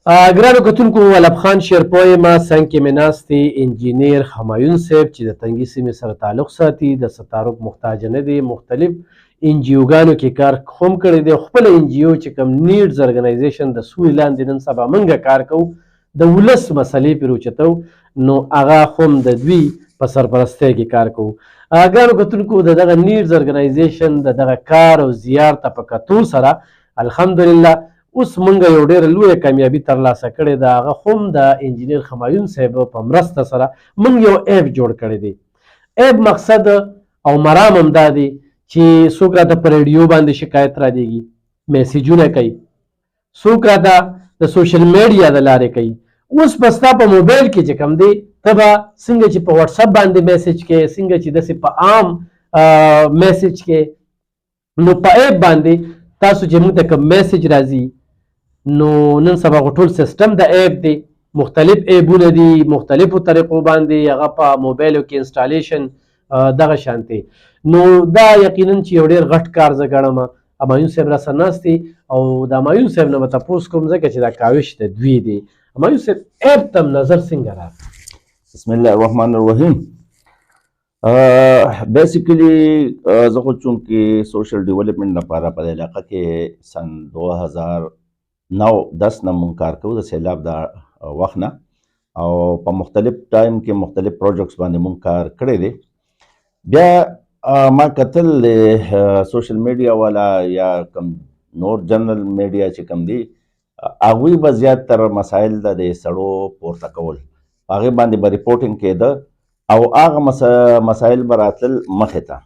ګرانو کتونکو ولب خان شیرپوی ما څنګ کې مې ناست دی انجینیر همایون صاحب چې د تنګي سیمې سره تعلق ساتي، د ستارب محتاج نه دی، مختلف انجیوګانو کې کار هم کړی دی. خپل انجیو چې کوم نیډز ارګنایزیشن د سوري لاندې نن سبا موږ کار کوو، د ولس مسلې پرې اوچتو، نو هغه هم د دوی په سرپرستۍ کې کار کوو. ګرانو کتونکو د دغه نیډز ارګنایزیشن د دغه کار او زیار ته په کتو سره الحمدلله اوس مونږ یو ډېره لویه کامیابي ترلاسه کړې ده. هغه هم د انجینیر همایون صاحب په مرسته سره مونږ یو ایپ جوړ کړی دی. ایپ مقصد او مرام هم دا دی چې څوک راته په ریډیو باندې شکایت رالیږي، میسیجونه کوي، څوک راته د سوشل میډیا د لارې کوي. اوس به ستا په موبایل کې چې کوم دی ته به څنګه چې په واتساپ باندې میسیج کې، څنګه چې داسې په عام میسیج کې، نو په ایپ باندې تاسو چې موږ ته کوم میسیج راځي، نو نن سبا ټول سیستم د ایپ دی، مختلف ایپونه دي، مختلفو طریقو باندې هغه په موبایلو کې انسټالیشن دغه شانتي. نو دا یقینا چې یو ډېر غټ کار زه ګڼم. همایون صاحب راسره ناست دی او د همایون صاحب نه به تپوس کوم ځکه چې دا کاوش د دوی دی. همایون صاحب ایپ ته نظر څنګه راغی؟ بسم الله الرحمن الرحیم. بیسیکلی زه خو چونکې سوشل ډیولپمنټ لپاره په علاقه کې سن 2009-10 نه مونږ کار کوو، د سیلاب د وخت نه، او په مختلف ټایم کې مختلف پروجیکټس باندې مونږ کار کړی دی. بیا ما کتل سوشل میډیا والا یا کم نور جنرال میډیا چې کم دی، هغوی به زیات تر مسایل د سړو پورته کول، هغې باندې به ریپورټینګ کېده او هغه مسایل به راتلل مخې ته.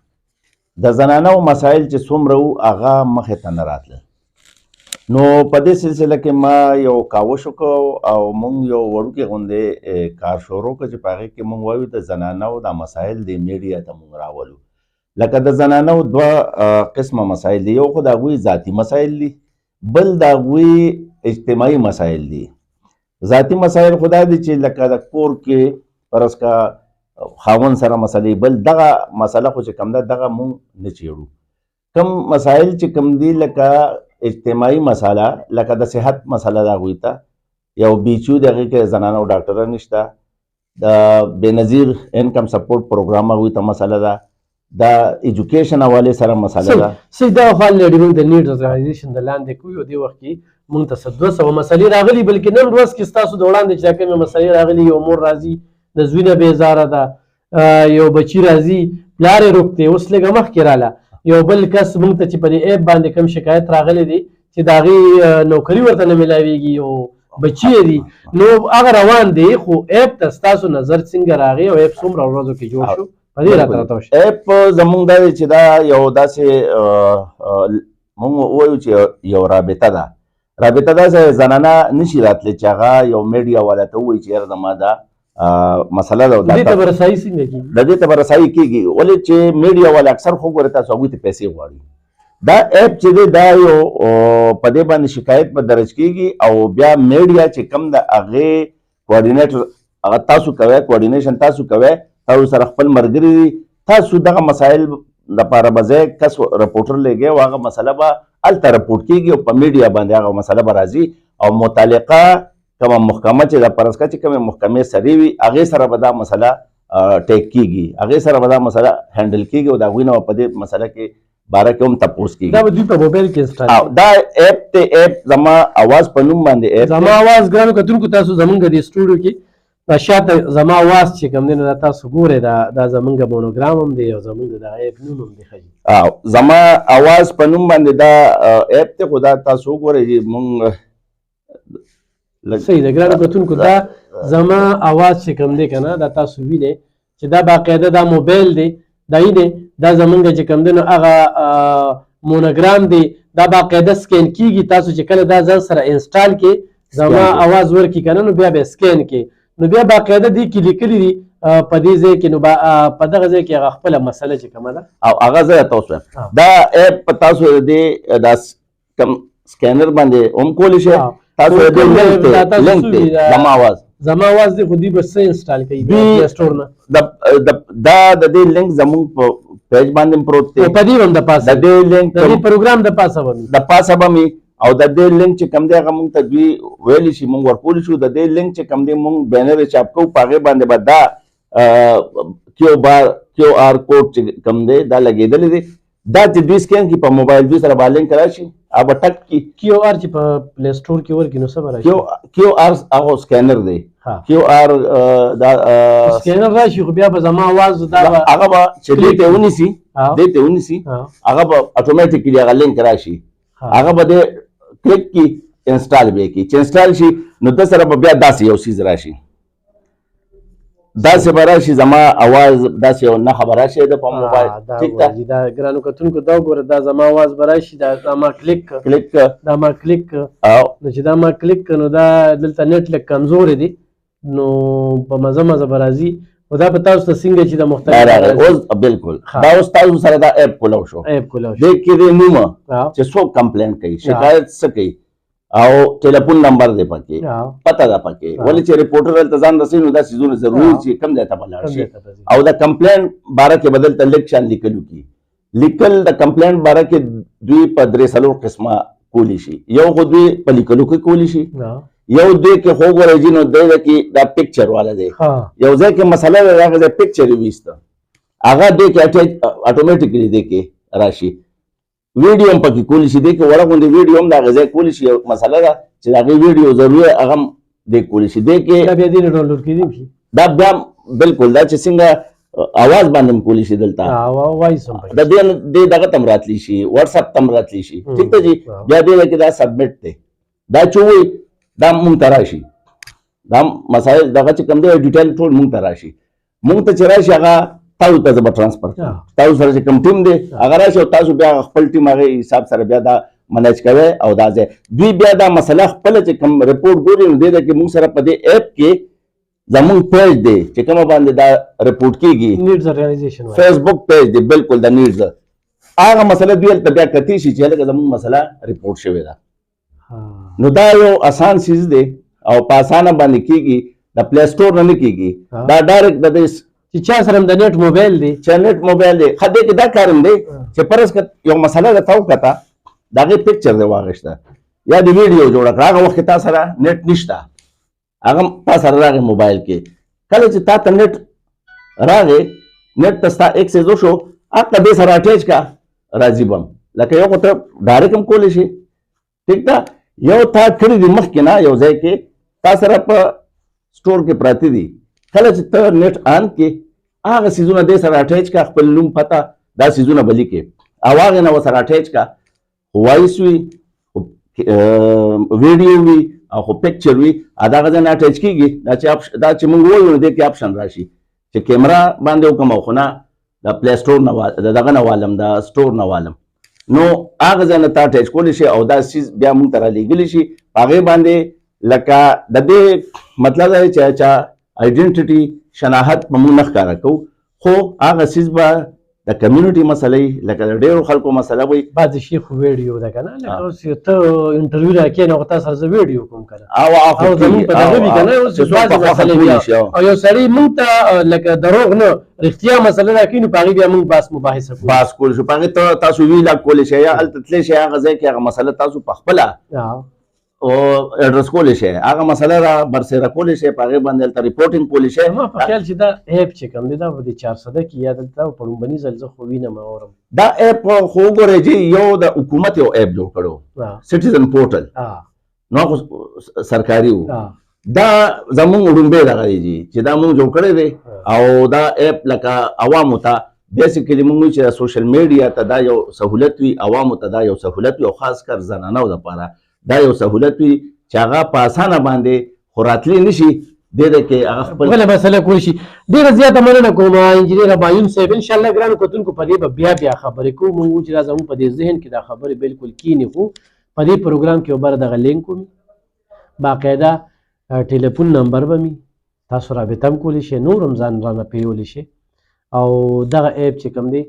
د زنانو مسایل چې څومره وو هغه مخې ته نه راتلل. نو په دې سلسله کې ما یو کاوش وکړ او مونږ یو وړوکی غوندې کار شروع کړ چې په هغې کې مونږ وایو د زنانو دا مسایل د میډیا ته مونږ راولو. لکه د زنانو دوه قسمه مسایل دي، یو خو د هغوی ذاتي مسایل دي، بل د هغوی اجتماعي مسایل دي. ذاتي مسایل خو دا دي چې لکه د کور کې فرض کا خاوند سره مسلې، بل دغه مسله خو چې کوم ده دغه مونږ نه چیړو. کم مسایل چې کوم دي لکه اجتماعي مسله، لکه د صحت مسله د هغوی ته یو بیچو د هغې کې زنانه او ډاکټره نشته، د بېنظیر انکم سپورټ پروګرام هغوی ته مسله ده، د ایجوکیشن حوالې سره مسله ده. صحیح. دغه خوا لري موږ د نیډز ارګنایزیشن د لاندې کوو، یو دې وخت کې موږ ته 200 مسلې راغلي، بلکې نن ورځ کې ستاسو د وړاندې چې کومې مسلې راغلي، یو مور راځي د زوی نه بېزاره ده، یو بچي راځي پلار یې روغ دی، اوس لږه مخکې راله یو بل کس موږ ته چې په دې ایپ باندې کوم شکایت راغلی دی چې د هغې نوکري ورته نه میلاویږي او بچي یې دي، نو هغه روان دی. خو ایپ ته ستاسو نظر څنګه راغی او ایپ څومره ورځو کې جوړ شو؟ په دې راته راته وښیه. ایپ زموږ دا دی چې دا یو داسې مونږ ووایو چې یو رابطه ده. رابطه داسې زنانه نشي راتلی چې هغه یو میډیا والا ته ووایي چې یاره زما دا مسله ده. دې ته به رسایي څنګه کېږي؟ د دې ته به رسایي کېږي ولې چې میډیا والا اکثر خو ګورې تاسو هغوی ته پیسې غواړي. دا ایپ چې دی دا یو په دې باندې شکایت به درج کېږي او بیا میډیا چې کم د هغې کوارډینیټر هغه تاسو کوئ، کوارډینیشن تاسو کوئ، تاسو سره خپل ملګري دي، تاسو دغه مسایل لپاره به ځای کس رپورټر لګوئ او هغه مسله به هلته رپورټ کېږي او په میډیا باندې هغه مسله به راځي او متعلقه کومه محکمه چې د فرض کړه چې کومې محکمې سرې وي هغې سره به دا مسله ټیک کېږي، هغې سره به دا مسله هینډل کېږي او د هغوی نه به په دې مسله کې باره کې هم تپوس کېږي. دا به دوی په موبایل کې انسټال دا ایپ ته ایپ زما اواز په نوم باندې ایپ زما اواز. ګرانو کتونکو تاسو زمونږ د سټوډیو کې شاته زما اواز چې کوم دی نو دا تاسو ګورئ، دا زمونږ مونوګرام هم دی او زمونږ د دغه ایپ نوم هم دی. ښه زما اواز په نوم باندې دا ایپ دی، خو دا تاسو وګورئ چې مونږ صحیح ده. ګرانو کتونکو دا زما اواز چې کوم دی که نه دا تاسو وینئ چې دا باقاعده دا موبایل دی، دا دی دا زمونږ چې کوم دی نو هغه مونوګرام دی، دا باقاعده سکین کېږي. تاسو چې کله دا ځان سره انسټال کې زما اواز ورکړي که نه نو بیا به سکین کې نو بیا باقاعده دې کې لیکلي دي په دې ځای کې، نو په دغه ځای کې هغه خپله مسله چې کومه ده او هغه زه درته وسوایم. دا ایپ په تاسو د دا کوم سکینر باندې هم کولی شئ. تاسو د لینک دی زما اواز دی، خو دوی به څه انسټال کوي پلی سټور نه؟ دا د دې لینک زموږ په پیج باندې پروت دی، په دې هم د پاسه د دې لینک د دې پروګرام د پاسه به د پاسه به مې او د دې لینک چې کم دی هغه مونږ ته دوی ویلی شي مونږ ورکولی شو د دې لینک چې کم دی مونږ بینر چاپ کوو په هغې باندې به دا کیو آر کوډ چې کم دی دا لګېدلی دی دا چې دوی سکین کړي په موبایل دوی سره به لینک راشي هغه به ټک کړي کیو آر چې په پلی سټور کې ورکړي نو څه به راشي کیو آر هغه سکینر دی کیو آر دا سکینر راشي خو بیا به زما آواز دا هغه به چې دې ته ونیسي هغه به اتوماتیکلی هغه لینک راشي هغه به دې کلیک کړي انسټال به یې کړي چې انسټال شي نو ده سره به بیا داسې یو څیز راشي داسې به راشي زما اواز داسې یو نښه به راشي د په موبایل ټیک ده دا ګرانو کتونکو دا وګوره دا زما اواز به راشي دا ما کلیک دا ما کلیک نو چې دا ما کلیک نو دا دلته نیټ لږ کمزوری دی نو په مزه مزه به راځي خو دا به تاسو ته څنګه چې د مختلف اوس بالکل دا اوس تاسو سره دا ایپ کولو شو دې کې د نومه چې څوک کمپلین کوي شکایت څه کوي او ټلیفون نمبر دی پکې پته ده پکې ولې چې ریپورټر هلته ځان رسوي نو دا څیزونه ضروري چې کوم ځای ته به لاړ شي او د کمپلین باره کې به دلته لږ شان لیکلو کي لیکل د کمپلین باره کې دوی په درې څلور قسمه کولی شي یو خو دوی په لیکلو کې کولی شي یو دوی کې خو ګورئ جي نو دی کې دا پکچر والا دی یو ځای کې مسله دی هغه ځای پکچر یې ویسته هغه دی کې اټیچ اټومیټیکلی دی کې راشي ویډیو هم پکې کولی شي دی کې وړه غوندې ویډیو هم د هغه ځای کولی شي یو مسله ده چې د هغې ویډیو ضروري هغه هم دی کولی شي دی کې بیا دې نه ډاونلوډ کېدی شي دا بیا بالکل دا چې څنګه اواز باندې هم کولی شي دلته وایس هم د دې دغه ته هم راتلی شي واتس اپ ته هم راتلی شي ټیک ده جي بیا دې کې دا سبمټ دی دا چې وایي دا مونږ ته راشي دا مسایل دغه چې کوم دی ډیټیل ټول مونږ ته راشي مونږ ته چې راشي هغه تاسو ته زه به ټرانسفر کړم تاسو سره چې کوم ټیم دی هغه راشي او تاسو بیا خپل ټیم هغې حساب سره بیا دا منیج کوئ او دا ځای دوی بیا دا مسله خپله چې کوم رپورټ ګوري نو دې ده کې مونږ سره په دې ایپ کې زمونږ پیج دی چې کومه باندې دا رپورټ کېږي فیسبوک پیج دی بالکل د نیډز هغه مسله دوی هلته بیا کتی شي چې هلکه زمونږ مسله رپورټ شوې ده نو دا یو اسان چیز دی او په اسانه باندې کېږي د پلی سټور نه نه کېږي دا ډایرکټ د دې چې چا سره د نیټ موبایل دی چې نیټ موبایل دی ښه دی کې دا کار هم دی چې فرض کړه یو مسله درته وکړه د هغې پکچر دی واخیسته یا د ویډیو جوړه کړه هغه وخت کې تا سره نیټ نشته هغه تا سره راغی موبایل کې کله چې تا ته نیټ راغی نیټ ته ستا ایکسیس وشو هغه دې سره اټیچ کړه راځي به هم لکه یو خو ته ډایرکټ هم کولی شي ټیک ده یو تا کړي دي مخکې نه یو ځای کې تا سره په سټور کې پراته دي کله چې ته نیټ آن کې هغه څیزونه دې سره اټیچ کړه خپل نوم پته دا څیزونه به لیکې او هغې نه ورسره اټیچ کړه وایس وي ویډیو وي او خو پکچر وي دغه ځای نه اټیچ کېږي دا چې موږ ووایو نو دې کې آپشن راشي چې کیمرا باندې وکړم او خو نه د پلی سټور نه د دغه نه والم د سټور نه والم نو هغه ځای نه ته اټیچ کولی شي او دا څیز بیا موږ ته رالیږلی شي په هغې باندې لکه د دې مطلب دی چې چا آیډنټټي شناخت به موږ نه ښکاره کوو خو هغه څیز به د کمیونټي مسلې لکه د ډېرو خلکو مسله وي بعضې شي خو ویډیو ده که نه لکه اوس ته انټرویو را کښېنې هغه تا سره زه ویډیو کوم که نه او زمونږ په دغه وي که نه اوس بعضې مسلې بیا او یو سړی موږ ته لکه دروغ نه رښتیا مسله را کوي نو په هغې بیا موږ بحث مباحثه کوو بحث کولی شو په هغې تاسو ویلاګ کولی شئ یا هلته تللی شئ هغه ځای کې هغه مسله تاسو په خپله ایډرس کولی شئ هغه مسله را برسېره کولی شئ په هغې باندې هلته ریپورټینګ کولی شئ ما په خیال چې دا ایپ چې کوم دی دا به د 400 کې یا دلته په لومبني ځل زه خو وینم اورم دا ایپ خو وګورئ جي یو د حکومت یو ایپ جوړ کړو سټیزن پورټل نو خو سرکاري و دا زمونږ وړومبی دغه دی جي چې دا مونږ جوړ کړی دی او دا ایپ لکه عوامو ته بیسیکلی مونږ چې سوشل میډیا ته دا یو سهولت وي عوامو ته دا یو سهولت وي او خاص کر زنانو دپاره دا یو سهولت وي چې هغه په اسانه باندې خو راتلی نه شي دې ده کې هغه خپل بله مسله کولی شي ډېره زیاته مننه کوم انجینر همایون صاحب انشاءالله ګرانو کتونکو په دې به بیا خبرې کوو مونږ چې دا زموږ په دې ذهن کې دا خبرې بالکل کینې خو په دې پروګرام کې اوبره دغه لینک ومي باقاعده ټلیفون نمبر به مي تاسو رابطه هم کولی شئ نور هم ځان رانه پیولی شئ او دغه ایپ چې کوم دی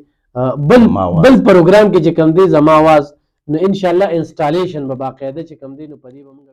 بل پروګرام کې چې کوم دی زما آواز نو انشاءالله انسټالیشن به باقاعده چې کوم دی نو په دې به موږ